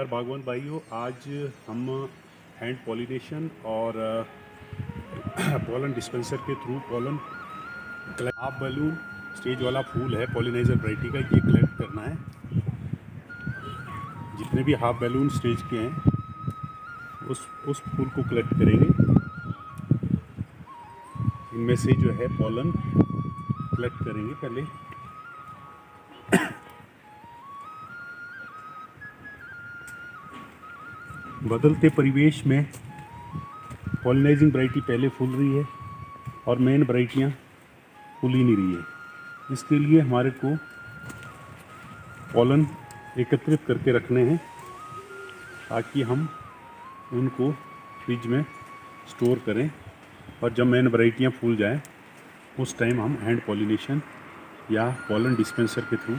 बागवान भाइयों, आज हम हैंड पॉलिनेशन और पॉलन डिस्पेंसर के through pollen half balloon stage वाला फूल है पॉलिनाइजर वैरायटी का, ये कलेक्ट करना है। जितने भी हाफ बैलून स्टेज के हैं उस फूल को कलेक्ट करेंगे। इनमें से जो है पॉलन कलेक्ट करेंगे पहले। बदलते परिवेश में पॉलिनाइजिंग वैरायटी पहले फूल रही है और मेन वैरायटियाँ फूल ही नहीं रही है। इसके लिए हमारे को पॉलन एकत्रित करके रखने हैं ताकि हम उनको फ्रिज में स्टोर करें और जब मेन वैरायटियाँ फूल जाएं उस टाइम हम हैंड पॉलिनेशन या पॉलन डिस्पेंसर के थ्रू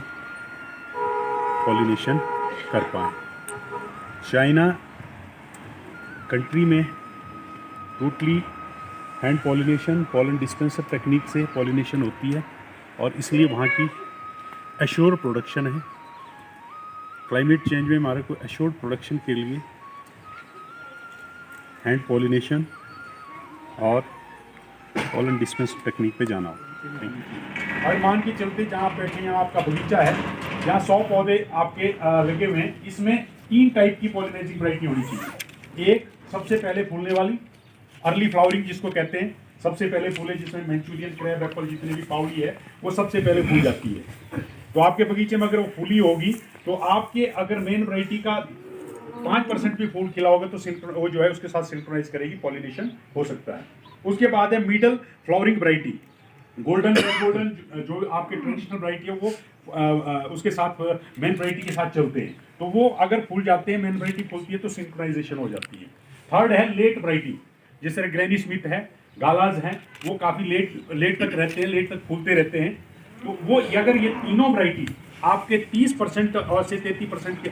पॉलिनेशन कर पाएँ। चाइना कंट्री में totally hand pollination pollen dispenser technique से पॉलिनेशन होती है और इसलिए वहाँ की एश्योर प्रोडक्शन है। क्लाइमेट चेंज में हमारे को एश्योर्ड प्रोडक्शन के लिए हैंड पॉलिनेशन और पॉलन डिस्पेंसर टेक्निक पे जाना हो। और मान के चलते जहाँ आप बैठे हैं आपका बगीचा है, जहाँ 100 पौधे आपके लगे हुए हैं, इसमें 3 टाइप की पॉलिनाइजिंग वैरायटी होनी चाहिए। एक सबसे पहले फूलने वाली अर्ली फ्लावरिंग जिसको कहते हैं, सबसे पहले फूले जिसमें मैंचूरियन, क्रैब एप्पल जितनी भी पाउडी है वो सबसे पहले फूल जाती है। तो आपके बगीचे में अगर वो फूली होगी तो आपके अगर मेन वैरायटी का 5% भी फूल खिला होगा तो वो जो है उसके साथ सिंक्रोनाइज करेगी, पॉलिनेशन हो सकता है। उसके बाद है middle flowering variety, golden red golden जो आपके ट्रेडिशनल वैरायटी है वो उसके साथ मेन वैरायटी के साथ चलते हैं, तो वो अगर फूल जाते हैं, मेन वैरायटी फूलती है तो सिंक्रोनाइजेशन हो जाती है। थर्ड है लेट वैरायटी, जिस तरह ग्रैनी स्मिथ है, गालाज हैं, वो काफ़ी लेट तक रहते हैं, लेट तक फूलते रहते हैं। तो वो अगर ये तीनों वैरायटी आपके 30% और से 33% के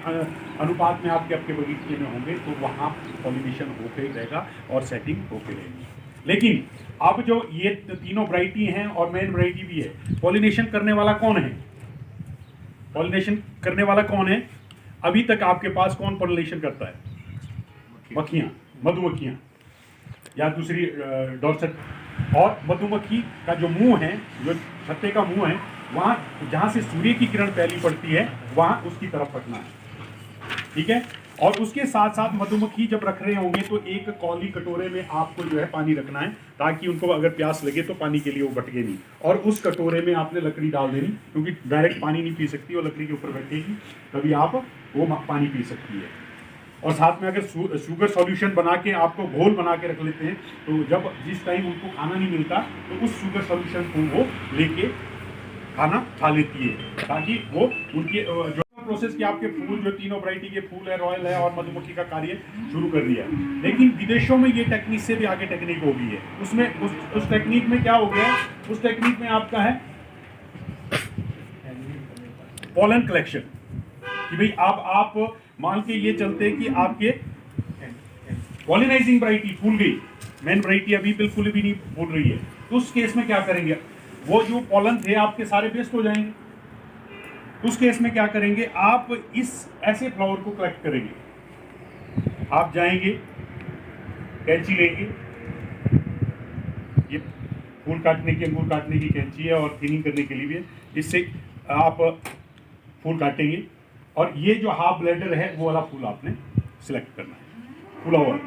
अनुपात में आपके बगीचे में होंगे तो वहाँ पॉलिनेशन होके रहेगा और सेटिंग होके रहेगी। लेकिन अब जो ये तीनों वैरायटी हैं और मेन वैरायटी भी है, पॉलिनेशन करने वाला कौन है? पॉलिनेशन करने वाला कौन है? अभी तक आपके पास कौन पॉलिनेशन करता है? मक्खियाँ, मधुमक्खियाँ या दूसरी डॉर्सेट। और मधुमक्खी का जो मुंह है, जो छत्ते का मुंह है, वहाँ जहाँ से सूर्य की किरण पहली पड़ती है वहाँ उसकी तरफ रखना है, ठीक है। और उसके साथ साथ मधुमक्खी जब रख रहे होंगे तो एक कौली कटोरे में आपको जो है पानी रखना है ताकि उनको अगर प्यास लगे तो पानी के लिए वो भटके नहीं। और उस कटोरे में आपने लकड़ी डाल देनी, क्योंकि डायरेक्ट पानी नहीं पी सकती, और लकड़ी के ऊपर बैठेगी तभी आप वो पानी पी सकती है। और साथ में अगर शुगर सॉल्यूशन बना के आपको घोल बना के रख लेते हैं तो जब जिस टाइम उनको खाना नहीं मिलता तो उस शुगर सॉल्यूशन को वो लेके खाना खा लेती है, ताकि वो उनकी जो प्रोसेस की आपके फूल जो तीनों वैरायटी के फूल है, रॉयल है और मधुमक्खी का कार्य शुरू कर दिया। लेकिन विदेशों में ये टेक्निक से भी आगे टेक्निक हो गई है। उसमें उस टेक्निक में क्या हो गया? उस टेक्निक में आपका है पॉलन कलेक्शन, कि भाई आप मान के ये चलते कि आपके पॉलिनाइजिंग वैरायटी फूल गई, मेन वैरायटी अभी बिल्कुल भी नहीं फूल रही है, तो उस केस में क्या करेंगे? वो जो पॉलन थे आपके सारे वेस्ट हो जाएंगे। उस केस में क्या करेंगे? आप इस ऐसे फ्लावर को कलेक्ट करेंगे। आप जाएंगे, कैंची लेंगे, ये फूल काटने की, अंगूर काटने की कैंची है और थिनिंग करने के लिए भी है, इससे आप फूल काटेंगे और ये जो हाफ ब्लेडर है वो वाला फूल आपने सिलेक्ट करना है। फूला हुआ,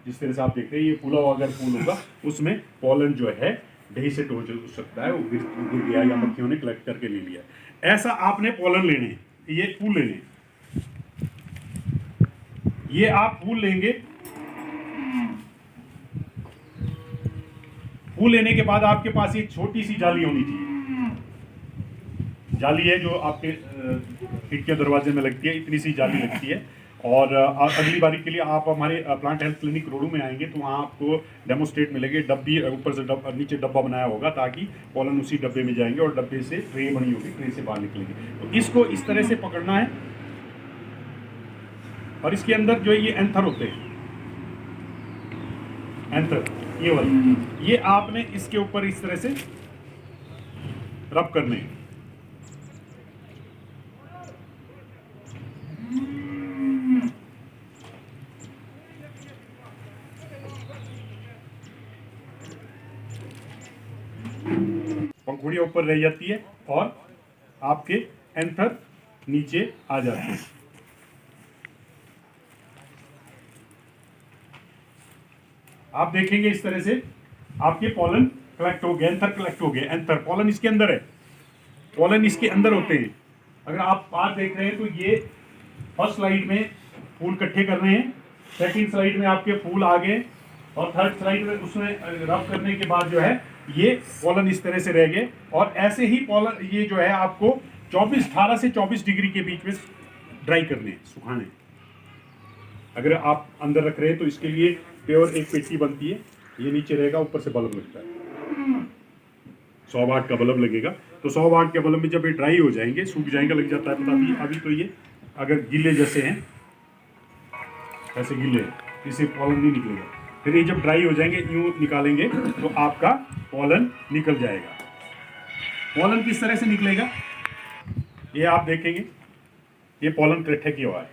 जिस तरह से आप देख रहे हैं ये फूला हुआ अगर फूल होगा उसमें पॉलन जो है डेहिसेट हो सकता है, वो गिर गया या मक्खियों ने कलेक्ट करके ले लिया। ऐसा आपने पॉलन लेने हैं, ये फूल लेने हैं। ये आप फूल लेंगे, फूल लेने के बाद आपके पास एक छोटी सी जाली होनी चाहिए। जाली है जो आपके खिड़की दरवाजे में लगती है, इतनी सी जाली लगती है। और अगली बारी के लिए आप हमारे प्लांट हेल्थ क्लिनिक रोडू में आएंगे तो वहाँ आपको डेमोस्ट्रेट मिलेंगे। डब्बी ऊपर से नीचे डब्बा बनाया होगा ताकि पॉलन उसी डब्बे में जाएंगे और डब्बे से ट्रे बनी होगी, ट्रे से बाहर निकलेंगे। तो इसको इस तरह से पकड़ना है और इसके अंदर जो ये एंथर होते हैं, एंथर ये वाले, ये आपने इसके ऊपर इस तरह से रब करने हैं। गुड़िया ऊपर रह जाती है और आपके एंथर नीचे आ जाते हैं। आप देखेंगे इस तरह से आपके पॉलन कलेक्ट हो गए, एंथर कलेक्ट हो गए। एंथर पॉलन इसके अंदर है, पॉलन इसके अंदर होते हैं। अगर आप बात देख रहे हैं तो ये फर्स्ट स्लाइड में फूल इकट्ठे कर रहे हैं, सेकंड स्लाइड में आपके फूल आ गए और थर्ड स्लाइड में उसमें रब करने के बाद जो है ये पॉलन इस तरह से रह गए। और ऐसे ही पॉलन ये जो है आपको 18 से 24 डिग्री के बीच में ड्राई करने हैं, सुखाने हैं। अगर आप अंदर रख रहे हैं तो इसके लिए प्योर एक पेटी बनती है, ये नीचे रहेगा, ऊपर से बल्ब लगता है, 100 वाट का बल्ब लगेगा। तो 100 वाट के बल्ब में जब ये ड्राई हो जाएंगे, सूख जाएंगे, लग जाता है पता नहीं। अभी तो ये अगर गीले जैसे हैं, ऐसे गीले, इससे पॉलन नहीं निकलेगा। फिर ये जब ड्राई हो जाएंगे, यूं निकालेंगे तो आपका पॉलन निकल जाएगा। पॉलन किस तरह से निकलेगा ये आप देखेंगे। ये पॉलन इकट्ठे किया हुआ है,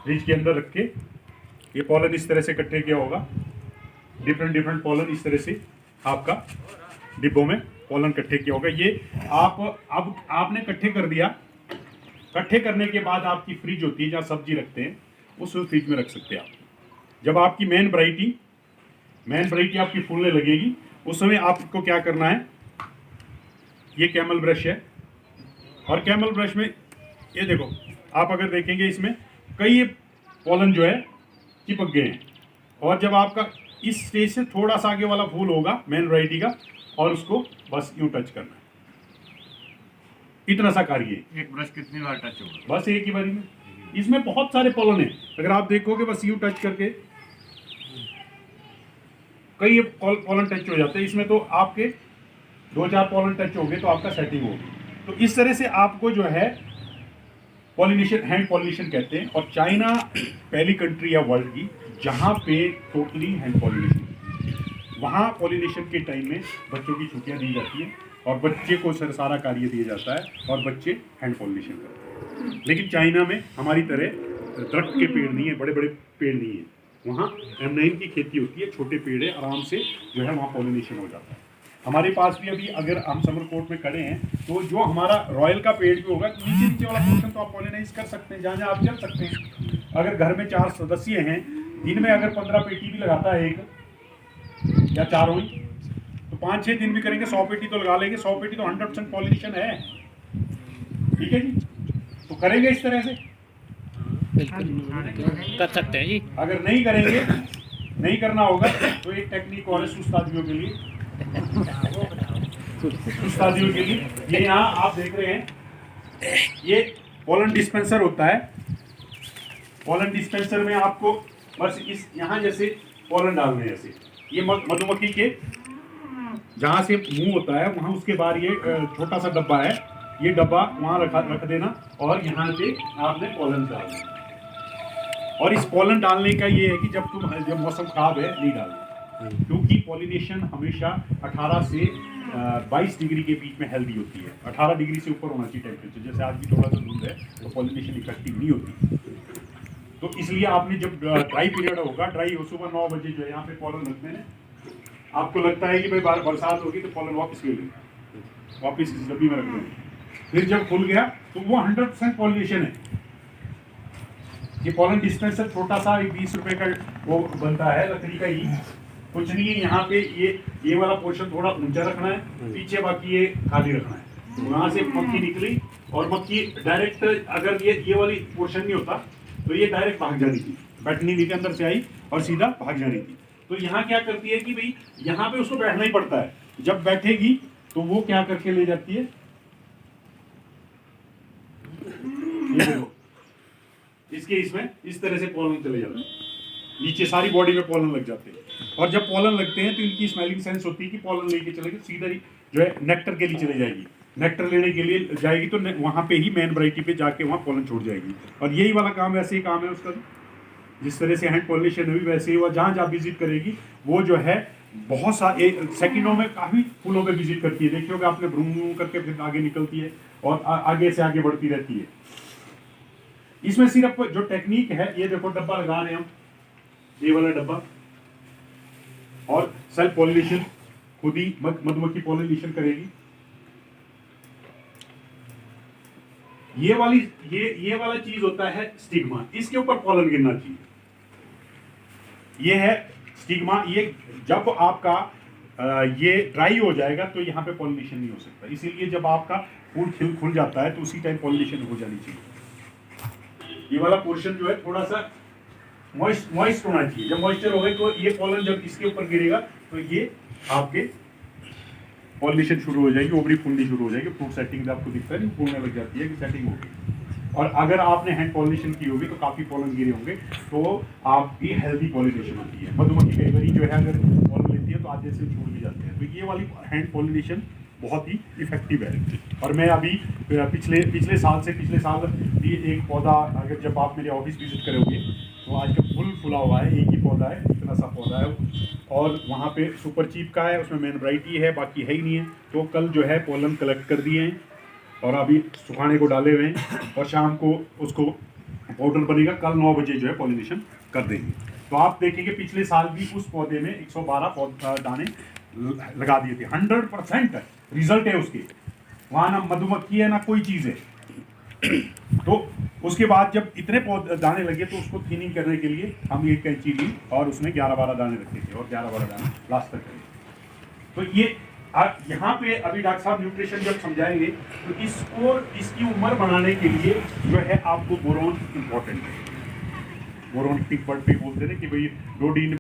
फ्रिज के अंदर रख के ये पॉलन इस तरह से इकट्ठे किया होगा। डिफरेंट पॉलन इस तरह से आपका डिब्बों में पॉलन इकट्ठे किया होगा। ये आप अब आपने इकट्ठे कर दिया। इकट्ठे करने के बाद आपकी फ्रिज होती है जहाँ सब्जी रखते हैं, उस फ्रिज में रख सकते हैं आप। जब आपकी मेन वैरायटी आपकी फूलने लगेगी, उस समय आपको क्या करना है, ये कैमल ब्रश है और कैमल ब्रश में ये देखो, आप अगर देखेंगे इसमें कई पॉलन जो है चिपक गए हैं। और जब आपका इस स्टेज से थोड़ा सा आगे वाला फूल होगा मेन वैरायटी का, और उसको बस यूं टच करना है, इतना सा कार्य। एक ब्रश कितनी बार टच होगा? बस एक ही बारी में। इसमें बहुत सारे पॉलन हैं, अगर आप देखोगे बस यूं टच करके कई पॉलन टच हो जाते हैं। इसमें तो आपके 2-4 पॉलन टच हो गए तो आपका सेटिंग होगी। तो इस तरह से आपको जो है पॉलिनेशन, हैंड पॉलिनेशन कहते हैं। और चाइना पहली कंट्री है वर्ल्ड की जहाँ पे टोटली हैंड पॉलिनेशन, वहाँ पॉलिनेशन के टाइम में बच्चों की छुट्टियाँ दी जाती हैं और बच्चे को सारा कार्य दिया जाता है और बच्चे हैंड पॉलिनेशन करते हैं। लेकिन चाइना में हमारी तरह दरख्त के पेड़ नहीं है, बड़े बड़े पेड़ नहीं है। वहाँ M9 की खेती होती है, छोटे पेड़ है, आराम से जो है वहाँ पॉलिनेशन हो जाता है। हमारे पास भी अभी अगर हम समर कोर्ट में खड़े हैं तो जो हमारा रॉयल का पेड़ भी होगा, नीचे वाला पोर्शन तो आप पॉलिनाइज कर सकते हैं, जहाँ जहाँ आप चल सकते हैं। अगर घर में 4 सदस्य हैं, दिन में अगर 15 पेटी भी लगाता है एक या चारों ही, तो 5-6 दिन भी करेंगे, 100 पेटी तो लगा लेंगे। 100 पेटी तो 100% पॉलिनेशन है। ठीक है जी, तो करेंगे इस तरह से, कर सकते हैं जी। अगर नहीं करेंगे, नहीं करना होगा तो एक टेक्निक और है सुस्त आदमियों के लिए। सुस्त आदमियों के लिए ये यहाँ आप देख रहे हैं, ये पॉलन डिस्पेंसर होता है। पॉलन डिस्पेंसर में आपको बस इस यहाँ जैसे पॉलन डालने हैं, ऐसे ये मधुमक्खी के जहाँ से मुंह होता है वहाँ उसके बाद ये छोटा सा डब्बा है, ये डब्बा वहाँ रख देना और यहाँ से आपने पॉलन डालना। और इस पॉलन डालने का ये है कि जब मौसम खराब है नहीं डालना, क्योंकि पॉलिनेशन हमेशा 18 से 22 डिग्री के बीच में हेल्दी होती है। 18 डिग्री से ऊपर होना चाहिए टेम्परेचर। जैसे आज भी थोड़ा सा धूप है तो पॉलिनेशन इफेक्टिव नहीं होती। तो इसलिए आपने जब ड्राई पीरियड होगा, ड्राई हो, सुबह 9 बजे जो है यहाँ पे पॉलन रखते हैं। आपको लगता है कि भाई बरसात होगी तो पॉलन वापस ले लेंगे, वापस इस डब्बी में रख देंगे। फिर जब खुल गया तो वो 100% पॉलिनेशन है। ये पॉलन डिस्पेंसर छोटा सा 20 रुपए का वो बनता है, लकड़ी का ही, कुछ नहीं है। यहाँ पे ये वाला पोर्शन थोड़ा ऊंचा रखना है, पीछे बाकी ये खाली रखना है। वहाँ से मक्खी निकली और मक्खी डायरेक्ट, अगर ये वाली पोर्शन नहीं होता तो ये डायरेक्ट भाग जानी थी, बैठनी थी, अंदर से आई और सीधा भाग जानी थी। तो यहाँ क्या करती है कि भाई यहाँ पे उसको बैठना ही पड़ता है। जब बैठेगी तो वो क्या करके ले जाती है, ये देखो, इसके इसमें इस तरह से पॉलन चले जाते हैं, नीचे सारी बॉडी में पॉलन लग जाते हैं। और जब पॉलन लगते हैं तो इनकी स्मेलिंग सेंस होती है कि पॉलन लेके चलेगी, सीधा ही जो है नेक्टर के लिए चले जाएगी। नेक्टर लेने के लिए जाएगी तो वहाँ पे ही मेन वैरायटी पे जाके वहाँ पॉलन छोड़ जाएगी। और यही वाला काम वैसे ही काम है उसका, जिस तरह से हैंड पॉलिनेशन हुई वैसे ही वो जहाँ जहाँ विजिट करेगी वो जो है बहुत सा सेकंडों में काफ़ी फूलों पे विजिट करती है। देखिए होगा आपने, ब्रूम करके फिर आगे निकलती है और आगे से आगे बढ़ती रहती है। इसमें सिर्फ जो टेक्निक है, ये देखो डब्बा लगा रहे हैं हम, ये वाला डब्बा, और सेल्फ पॉलिनेशन खुद ही मधुमक्खी पॉलिनेशन करेगी। ये वाला चीज होता है स्टिग्मा, इसके ऊपर पॉलन गिरना चाहिए। ये है स्टिग्मा। ये जब आपका ये ड्राई हो जाएगा तो यहाँ पे पॉलिनेशन नहीं हो सकता, इसीलिए जब आपका फूल खुल जाता है तो उसी टाइम पॉलिनेशन हो जानी चाहिए। ये वाला पोर्शन जो है थोड़ा सा मॉइस्ट होना चाहिए। जब मॉइस्चर होगा तो ये पॉलन जब इसके ऊपर गिरेगा तो ये आपके पॉलिनेशन शुरू हो जाएगी, ओवरी फूलनी शुरू हो जाएगी। फ्रूट सेटिंग आपको दिखता है, फूलने लग जाती है कि सेटिंग हो गई। और अगर आपने हैंड पॉलिनेशन की होगी तो काफ़ी पॉलन गिरे होंगे, तो आपकी हेल्दी पॉलिनेशन होती है। मधुमक्खी कई बार जो है अगर पॉलन लेती है तो आधे से छूट भी जाते हैं। तो ये वाली हैंड पॉलिनेशन बहुत ही इफेक्टिव है। और मैं अभी पिछले साल भी एक पौधा, अगर जब आप मेरे ऑफिस विजिट करोगे तो आजकल फुल फुला हुआ है, एक ही पौधा है, इतना सा पौधा है, और वहाँ पे सुपर चीप का है, उसमें मेन वैरायटी है, बाकी है ही नहीं है। तो कल जो है पॉलन कलेक्ट कर दिए हैं और अभी सुखाने को डाले हुए हैं, और शाम को उसको पाउडर बनेगा, कल 9 बजे जो है पॉलिनेशन कर देंगे। तो आप देखेंगे पिछले साल भी उस पौधे में 112 दाने लगा दिए थे। 100% रिजल्ट है उसके, वहाँ ना मधुमक्खी है ना कोई चीज़ है। तो उसके बाद जब इतने दाने लगे तो उसको थिनिंग करने के लिए हम एक कैंची ली और उसमें 11-12 दाने रखे थे, और 11-12 दाने लास्ट तक करें। तो ये यहाँ पे अभी डॉक्टर साहब न्यूट्रिशन जब समझाएंगे तो इसकी उम्र बनाने के लिए जो है आपको बोरोन इम्पोर्टेंट है। बोरोन पिक बर्ड पे बोलते हैं कि भाई डोडीन